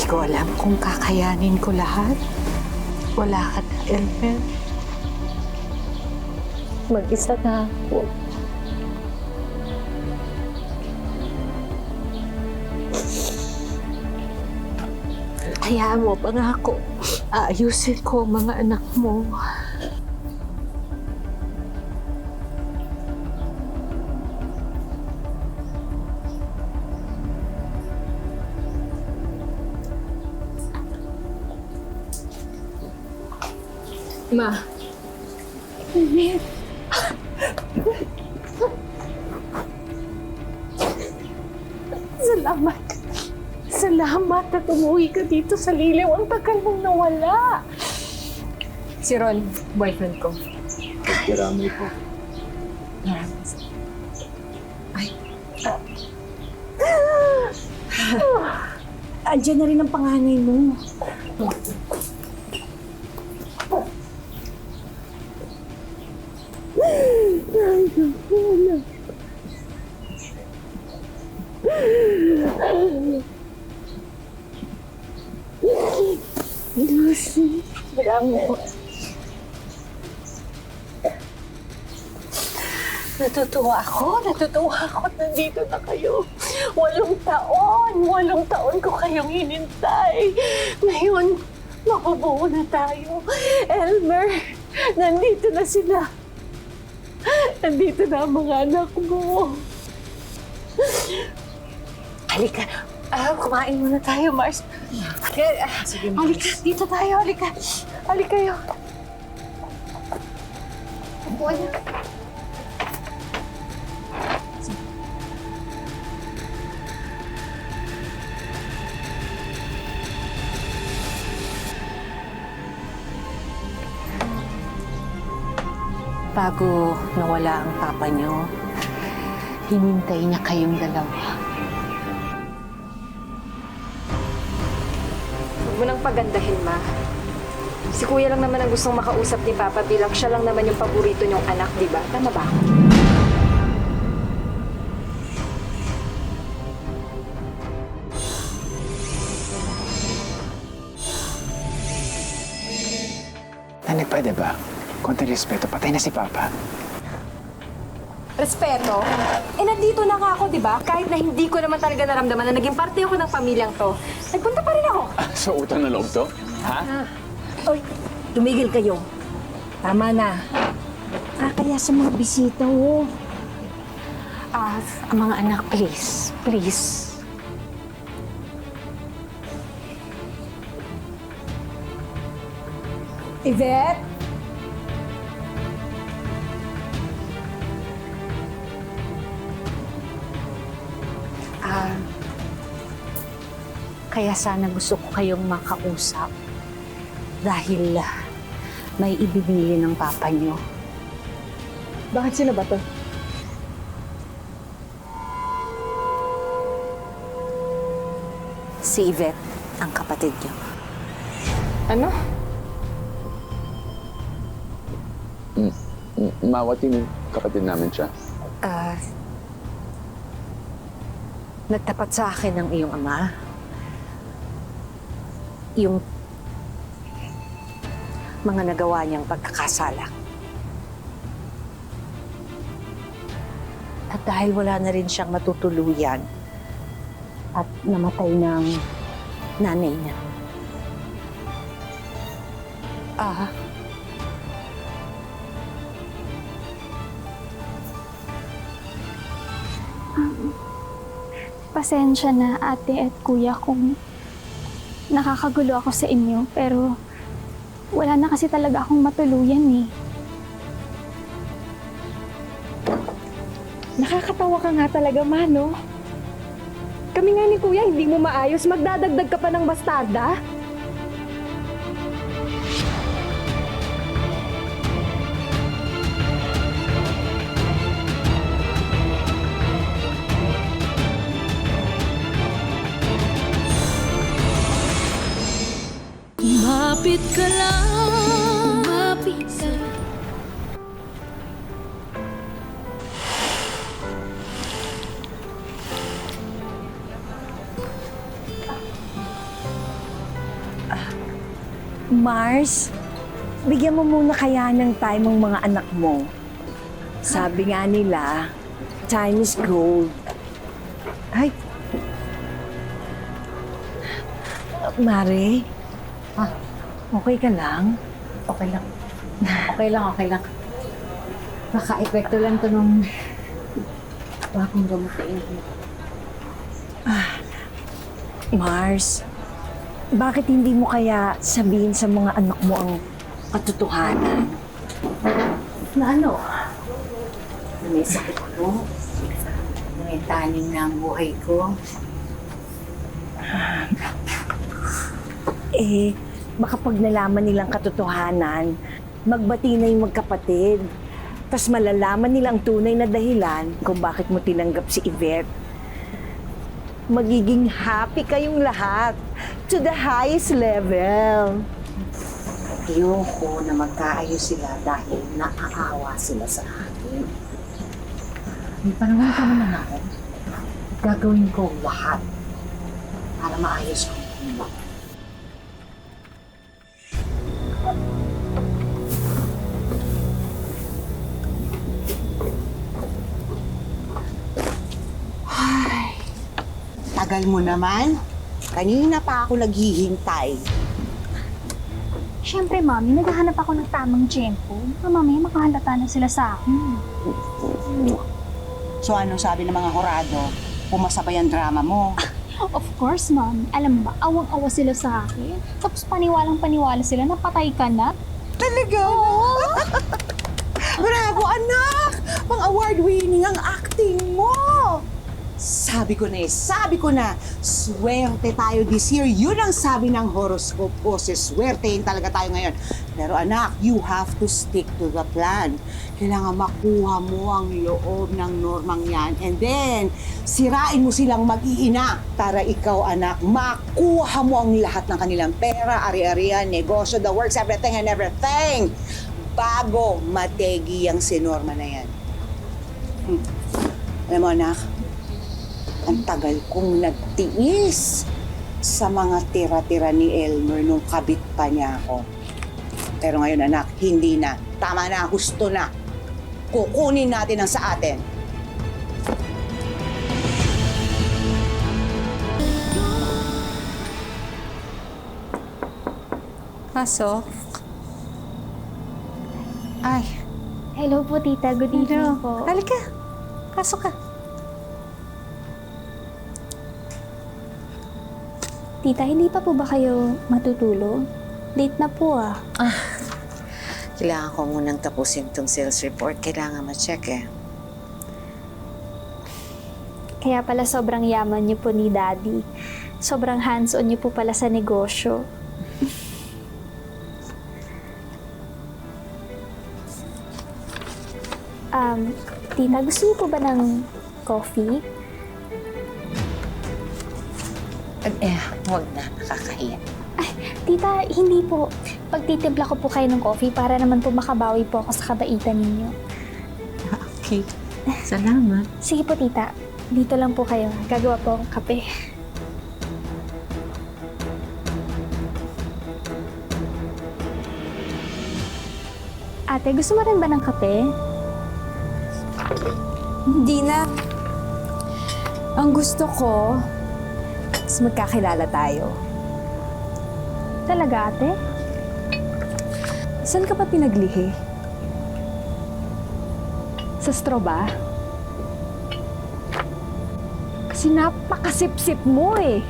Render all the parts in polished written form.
ko alam kung kakayanin ko lahat. Wala ka na, Elmer. Mag-isa na ako. Hayaan mo, pangako. Aayusin ko ang mga anak mo. Ma. Salamat. Salamat at umuwi ka dito sa Liliw. Ang tagal mong nawala. Si Ron, boyfriend ko. Marami po. Andiyan na rin ang panganay mo. Lucy, salamat. Natutuwa ako at nandito na kayo. 8 taon ko kayong hinintay. Ngayon, makubuo na tayo. Elmer, nandito na sila. Nandito na ang mga anak mo. Halika, kumain muna tayo, Mars. Sige, Mars. Halika, dito tayo, halika. Halika kayo. Upuan na. Bago nawala ang papa niyo, hinintay niya kayong dalawa. Huwag mo nang pagandahin, Ma. Si Kuya lang naman ang gustong makausap ni Papa bilang siya lang naman yung paborito niyong anak, di ba? Tama ba ako? Nanay, pwede ba? Konting respeto, patay na si Papa. Respeto? Nandito na nga ako, di ba? Kahit na hindi ko naman talaga naramdaman na naging parte ako ng pamilyang to, nagpunta pa rin ako. So, utang na loob to? Ha? Oy, tumigil kayo. Tama na. Kaya sa mga bisita, oh. Ang mga anak, please. Please. Yvette? Kaya sana gusto ko kayong makausap dahil may ibinili ng papa niyo. Bakit sino ba to? Si Yvette, ang kapatid niyo. Ano? Mawating kapatid namin siya. Nagtapat sa akin ng iyong ama. Yung mga nagawa niyang pagkakasala. At dahil wala na rin siyang matutuluyan at namatay ng nanay niya. Pasensya na ate at kuya kung nakakagulo ako sa inyo, pero wala na kasi talaga akong matuluyan eh. Nakakatawa ka nga talaga, Ma, no? Kami nga ni Kuya, hindi mo maayos. Magdadagdag ka pa ng bastarda? Lumapit ka lang, lumapit ka. Mars, bigyan mo muna kaya ng time ang mga anak mo. Sabi nga nila, time is gold. Ay. Mare? Okay ka lang? Okay lang. Okay lang, okay lang. Naka-epekto lang to nung bagong gamot na inyo. Mars, bakit hindi mo kaya sabihin sa mga anak mo ang katotohanan? Na ano? May sakit ko. May taning na ang buhay ko. Baka pag nalaman nilang katotohanan, magbati na yung magkapatid. Tapos malalaman nilang tunay na dahilan kung bakit mo tinanggap si Yvette. Magiging happy kayong lahat to the highest level. Ayoko na magkaayos sila dahil naaawa sila sa akin. May panahon ka naman ako. Gagawin ko lahat para maayos ko. Tagal mo naman. Kanina pa ako naghihintay. Siyempre, Mami, naghahanap ako ng tamang tiyempo. Baka mamaya makahalata na sila sa akin. So ano sabi ng mga horado? Pumasa ba yung drama mo? Of course, Mami. Alam mo ba, awang-awa sila sa akin. Tapos paniwalang-paniwala sila na patay ka na. Talaga? Bravo, anak! Pang-award winning ang acting mo! Sabi ko na, swerte tayo this year. Yun ang sabi ng horoscope ko, swertein talaga tayo ngayon. Pero anak, you have to stick to the plan. Kailangan makuha mo ang loob ng normang yan. And then, sirain mo silang mag-iina para ikaw, anak, makuha mo ang lahat ng kanilang pera, ari-arian, negosyo, the works, everything and everything. Bago mategi ang si Norma na yan. Alam mo, anak, ang tagal kong nagtiis sa mga tira-tira ni Elmer nung kabit pa niya ako. Pero ngayon, anak, hindi na. Tama na, husto na. Kukunin natin ang sa atin. Pasok. Ay, Hello po, Tita. Good evening po. halika. Pasok ka. Tita, hindi pa po ba kayo matutulog? Late na po ah. Kailangan ko munang tapusin tong sales report. Kailangan ma-check eh. Kaya pala sobrang yaman niyo po ni Daddy. Sobrang hands-on niyo po pala sa negosyo. Tita, gusto niyo po ba ng coffee? Huwag na. Nakakahiya. Tita, hindi po. Pagtitimpla ko po kayo ng coffee para naman po makabawi po ako sa kabaitan ninyo. Okay. Salamat. Sige po, Tita. Dito lang po kayo. Gagawa po akong kape. Ate, gusto mo rin ba ng kape? Hindi na. Ang gusto ko, is magkakilala tayo. Talaga, ate? Saan ka pa pinaglihi? Sa straw ba? Kasi napakasip-sip mo eh.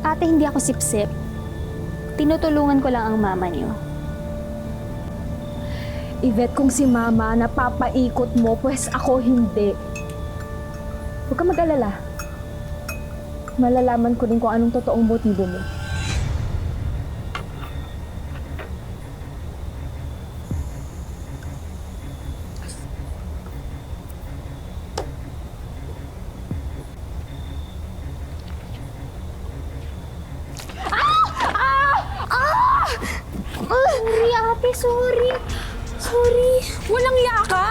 Ate, hindi ako sip-sip. Tinutulungan ko lang ang mama niyo. Yvette, kung si Mama napapaikot mo, pues ako hindi. Huwag ka mag-alala. Malalaman ko din kung anong totoong motibo mo. Sorry, ate. Sorry. Sorry. Walang yaka.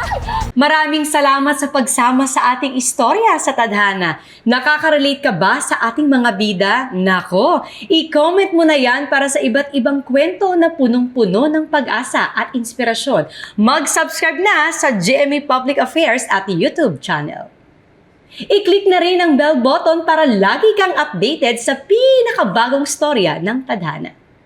Maraming salamat sa pagsama sa ating istorya sa Tadhana. Nakaka-relate ka ba sa ating mga bida? Nako, i-comment mo na yan para sa iba't ibang kwento na punong-puno ng pag-asa at inspirasyon. Mag-subscribe na sa GMA Public Affairs at YouTube channel. I-click na rin ang bell button para lagi kang updated sa pinakabagong storya ng Tadhana.